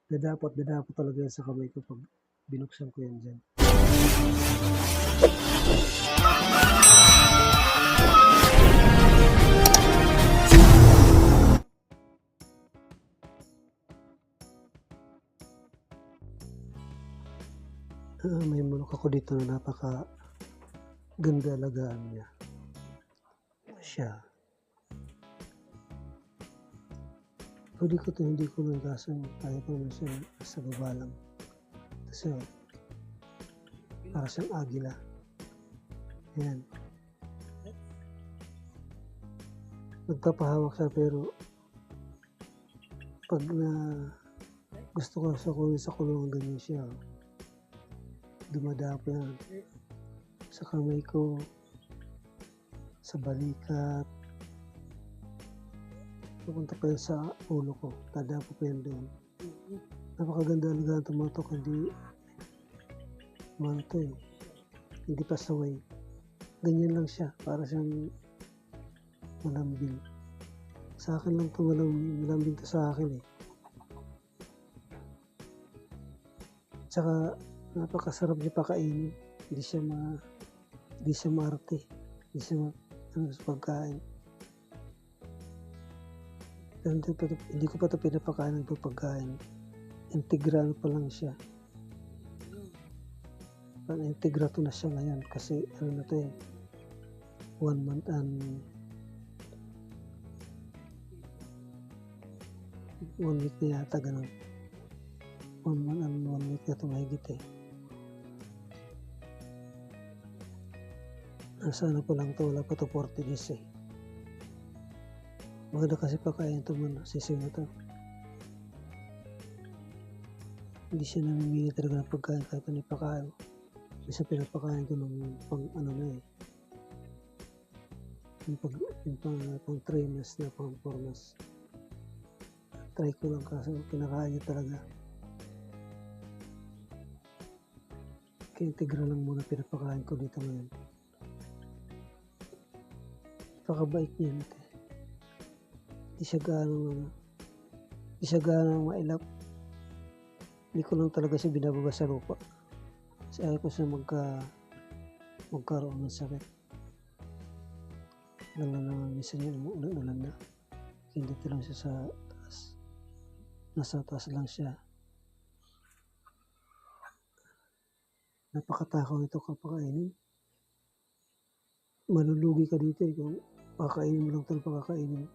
Dadapot talaga yan sa kamay ko pag binuksan ko yan dyan. May manok ako dito na napaka ganda alagaan niya. Siya. Hindi ko lang kaso kaya ko naman siya sa baba lang. Kasi para siyang agila. Ayan. Nagpapahawak siya pero pag na gusto ko sa kulungan ganyan siya. Dumadapo yan. Sa kamay ko, sa balikat, pupunta pa yan sa ulo ko, dadapo pa yan doon. Napakaganda alagaan tumatok, hindi manto eh, hindi pasaway. Ganyan lang siya, para siyang malambing. Sa akin lang ito malambing to sa akin eh. Tsaka napakasarap niya pakainin, hindi siya maarte, hindi siya sa pagkain. Pero hindi ko pa ito pinapakain ng pagkain. Integral pa lang siya. Integrato na siya ngayon kasi ano na ito eh, 1 month and 1 week na yata ganun. 1 month and 1 week na ito mahigit eh. Nasa ano pa lang ito, wala pa ito 40 days eh. Maganda kasi pakain ito man, sisiw na ito. Hindi siya namimili talaga ng pagkain kahit ano ipakain. Hindi siya pinapakain ko ng pang ano na eh. Pang 3 months na, pang 4 months. Try ko lang kasi kinakain niya talaga. Kaya integral lang muna pinapakain ko dito ngayon. Napakabait niya nito. Hindi siya ganang mailap. Hindi ko lang talaga siya binababa sa lupa. Kasi ayaw ko siya magkaroon ng sakit. Lalo na minsan yung ulan na. Hindi lang siya sa taas. Nasa taas lang siya. Napakatakaw ito kapakainin. Malulugi ka dito eh kung pakainin mo lang ito ng pakakainin.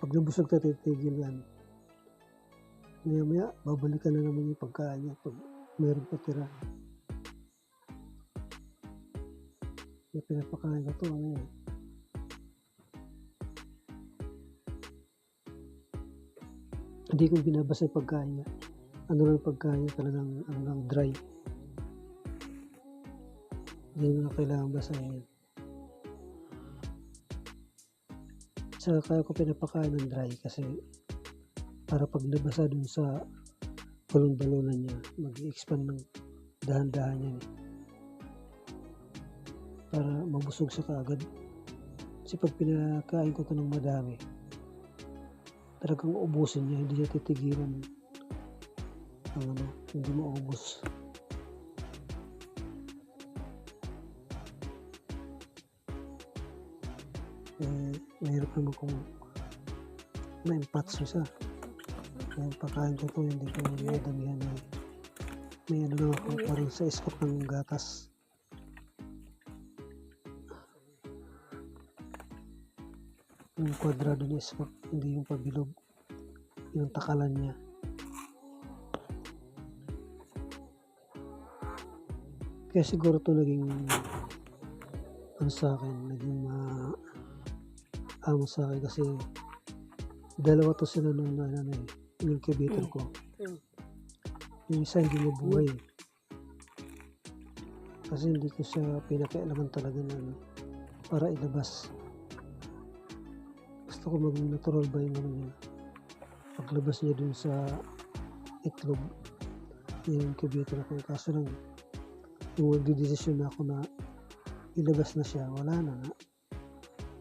Pag nabusog na titigil yan. Maya babalikan na naman yung pagkain niya pag mayroon pa tira. Kaya pinapakain ko ito ano yan. Hindi ko binabasa yung pagkain niya. Ano lang pagkain niya talagang ano lang dry. Hindi mo na kailangan basahin yan. Saka kaya ko pinapakain ng dry kasi para pag nabasa dun sa balon-balonan niya, mag-expand ng dahan-dahan yan eh. Para mabusog siya kaagad. Kasi pag pinakain ko ito ng madami, talagang ubusin niya, hindi niya titigilan ang ano, hindi maubos. Mahirap naman kung ma-impatso siya. Kaya pakain ko ito, hindi ko madamihan na may ano lang ako parang sa scoop ng gatas. Yung kwadrado ng scoop, hindi yung pabilog. Yung takalan niya. Kaya siguro ito naging ano sa akin, naging amo sa akin kasi dalawa to sila nung incubator ko. Yung isa hindi mabuhay kasi hindi ko siya pinakialaman talaga na para ilabas. Gusto ko maging natural ba yung ano niya, paglabas niya dun sa itlog yung incubator ko. Kaso lang yung magdidesisyon na ako na ilabas na siya, wala na nga.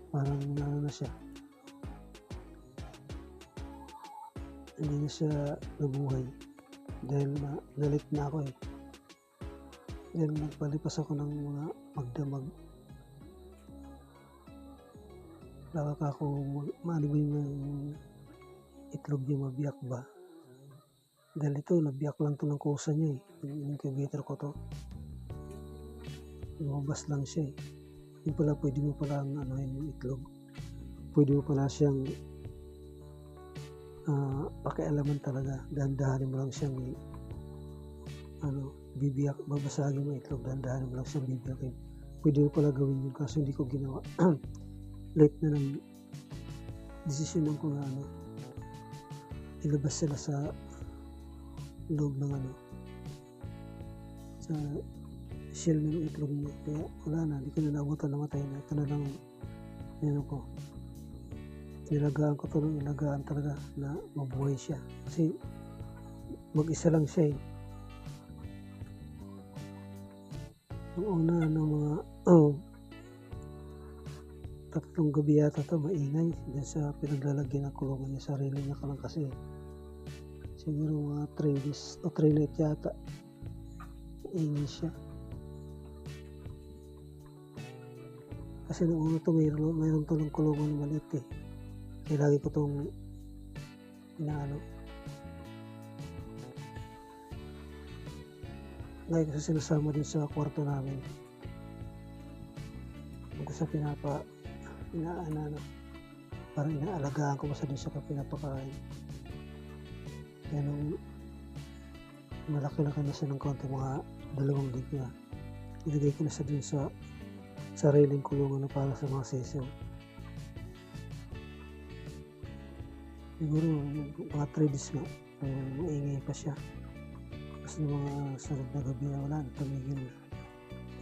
Parang na siya. hindi na siya nabuhay dahil nalit na ako eh. Dahil nagpalipas ako ng mga magdamag. Baka ako maaligoy yung itlog niya mabiyak ba. Dahil ito, nabiyak lang to ng kusa niya eh. Yung incubator ko to. Lumabas lang siya eh. Yung pala, pwede mo pala yung itlog. Pwede mo pala siyang pakialaman talaga. Dahan-dahanin mo lang siyang bibiyak. Babasagin mo itlog, dahan-dahanin mo lang siyang bibiyakin. Pwede mo pala gawin yun, kaso hindi ko ginawa. Late na ng desisyon ko na ilabas sila sa loob ng sa shell ng itlog niya. Kaya wala na, hindi ko na naabutan, namatay na. Ito na lang ko. Nilagaan ko to ng ilagaan talaga na mabuhay siya. Kasi mag-isa lang siya eh. Ang una ng mga tatlong gabi yata ito, maingay dyan sa pinaglalagyan ng kulungan niya. Sarili niya ka lang kasi siguro mga 3 days o 3 night yata maingay siya. Kasi nung una ito mayroon ito ng kulungan maliit eh. Kaya lagi ko itong lagi ko sinasama din sa kwarto namin. Kung sa parang inaalagaan ko basta din siya kapag pinapakain. Kaya nung malaki-laki na siya ng konti, mga 2 linggo na, ilagay ko na siya din sa sariling kulungan na para sa mga sisiw. Siguro mga 3 days nga, maingay pa siya. Kasi ng mga sunod na gabi na wala, tumigil na.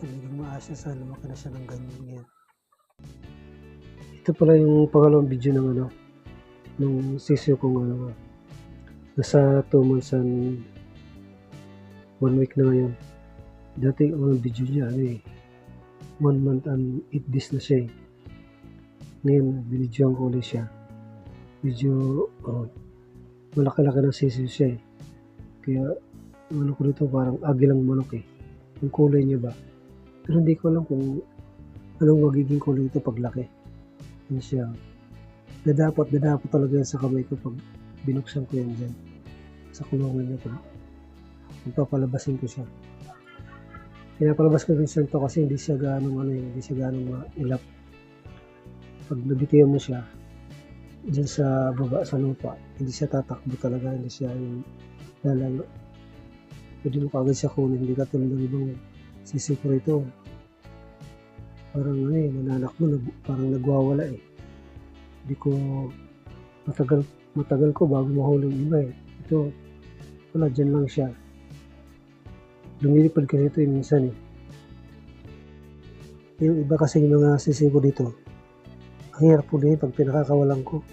Tumigil maasya sa lumaki na siya ng ganyan. Ito pala yung pangalawang video ng nung sisiw kong nasa 2 months and 1 week na ngayon. Dati ang video niya 1 month and 8 days na siya eh. Ngayon binidyoan ko ulit siya. Medyo malaki-laki ng sisiw siya eh. Kaya ko dito parang agilang manok eh. Yung kulay niya ba. Pero hindi ko alam kung anong magiging kulay ito paglaki. Yan siya. Dadapot talaga yan sa kamay ko pag binuksan ko yan dyan. Sa kulungan niya pag magpapalabasin ko siya. Pinapalabas ko din siya ito kasi hindi siya ganong mailap. Pag nabitiyan mo siya dyan sa baba sa lupa, hindi siya tatakbo talaga, hindi siya yung lalalo. Pwede mo kagad siya kunin, hindi ka tulad ng ibang sisiko rito. Parang mananak mo, parang nagwawala eh. Hindi ko, matagal ko bago mahuli yung iba eh. Ito, wala, dyan lang siya. Lumilipad kasi ito minsan eh. Yung iba kasi yung mga sisiko dito, ang hirap po din pag pinakakawalan ko.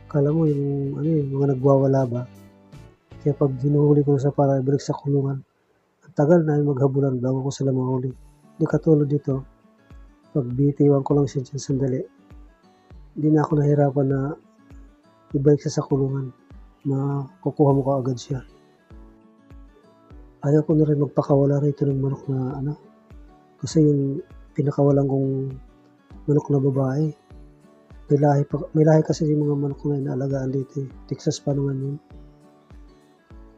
Kala mo yung mga nagwawala ba? Kaya pag hinuhuli ko sa para ibalik sa kulungan, ang tagal na maghabulan bago ko sila mahuli. Hindi katulad dito, pag bitiwan ko lang siya dyan sandali, hindi na ako nahirapan na ibalik siya sa kulungan. Makukuha mo ka agad siya. Ayaw ko na rin magpakawala rito ng manok na kasi yung pinakawalan kong manok na babae, may lahi kasi yung mga manok na inaalagaan dito eh. Texas pa naman yun.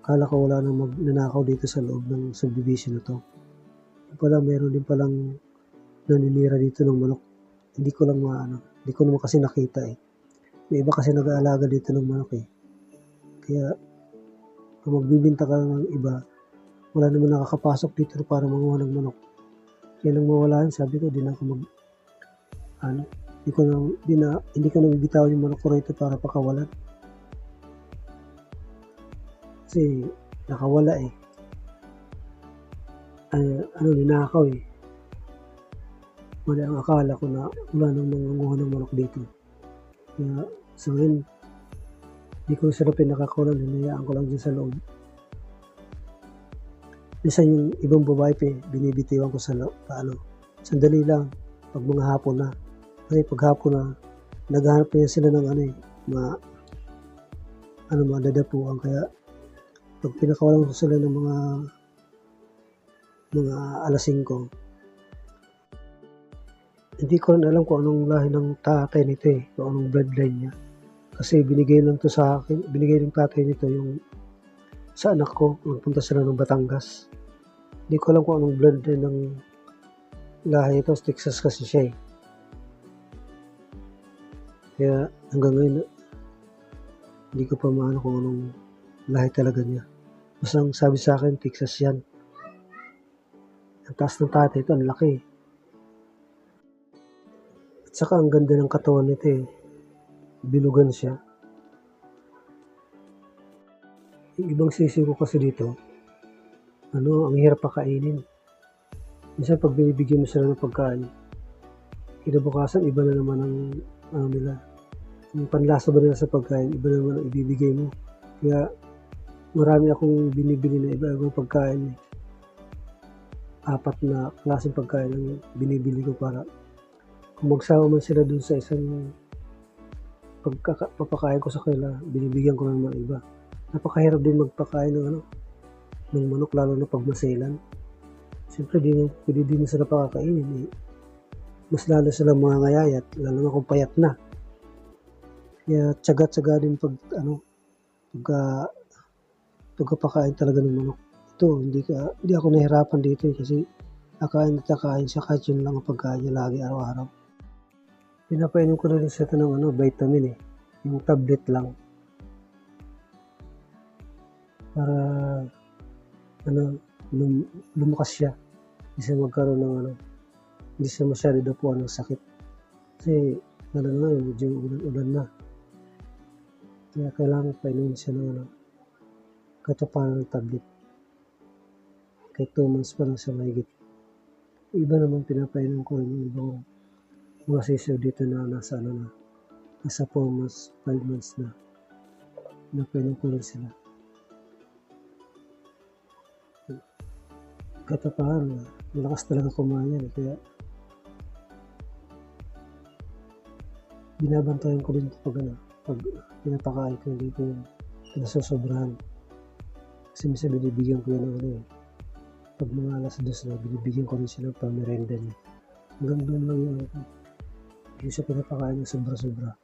Akala ko wala nang magnanakaw dito sa loob ng subdivision na to. Pala meron din palang naninira dito ng manok. Hindi ko naman kasi nakita eh. May iba kasi nag-aalaga dito ng manok eh. Kaya kung magbibinta ka ng iba, wala naman nakakapasok dito para manguha ng manok. Kaya nang mawalaan, sabi ko, hindi ko na bibitaw yung manok ko rito para pakawalan. Kasi nakawala eh. Ninakaw eh. Wala ang akala ko na wala nang mangunguha ng manok dito. Kaya sa ngayon, hindi ko sila pinakakulan, hinayaan ko lang dyan sa loob. Minsan yung ibang babae binibitiwan ko sa sandali lang, pag mga hapon na. Kasi pag hapon na, naghahanap niya sila ng ano, madadapuan. Kaya pag pinakawalan ko sila ng mga 5:00, hindi ko rin alam kung anong lahi ng tatay nito, kung anong bloodline niya. Kasi binigay ng tatay nito yung sa anak ko, nagpunta sila ng Batangas. Hindi ko alam kung anong bloodline ng lahi nito, Texas kasi siya. Kaya hanggang ngayon, hindi ko pa maano kung anong lahi talaga niya. Basta ang sabi sa akin, Texas yan. Ang taas ng tatay ito, ang laki. At saka ang ganda ng katawan nito bilugan siya. Yung ibang sisi ko kasi dito, ang hirap pakainin. Minsan pag binibigyan mo sila ng pagkain, kinabukasan iba na naman ang nila. Yung panlasa ba nila sa pagkain, iba na naman ang ibibigay mo. Kaya marami akong binibili na iba-ibang pagkain. 4 na klaseng pagkain ang binibili ko para kung magsama man sila dun sa isang papakain ko sa kanila, binibigyan ko na naman iba. Napakahirap din magpakain ng manok, lalo na pag maselan. Siyempre pwede din sila pakakainin. Mas lalo sila mangangayayat, lalo na kung payat na. Kaya tiyaga-tiyaga din pagpapakain talaga ng manok. Ito, hindi ako nahirapan dito kasi kakain siya kahit yun lang ang pagkain niya lagi araw-araw. Pinapainom ko na rin siya ng vitamin yung tablet lang. Para lumakas siya. Hindi siya magkaroon ng hindi siya masyado dapuan ng sakit. Kasi lalo na medyo ulan na. Kaya kailangan painumin siya ng katapanan ng tablet. Kahit 2 months pa lang siya mahigit. Iba naman pinapainom ko yung ibang mga sisiyo dito na nasa 4 months, 5 months na. Pinapainom ko rin sila. Katapahan, malakas talaga kumain yan. Kaya binabantayan ko din pag pinapakain ko, hindi ko pinasosobrahan. Kasi minsan binibigyan ko yan pag mga 2:00 na, binibigyan ko rin sila pang merenda niya. Hanggang doon lang yung hindi siya pinapakain ng sobra-sobra.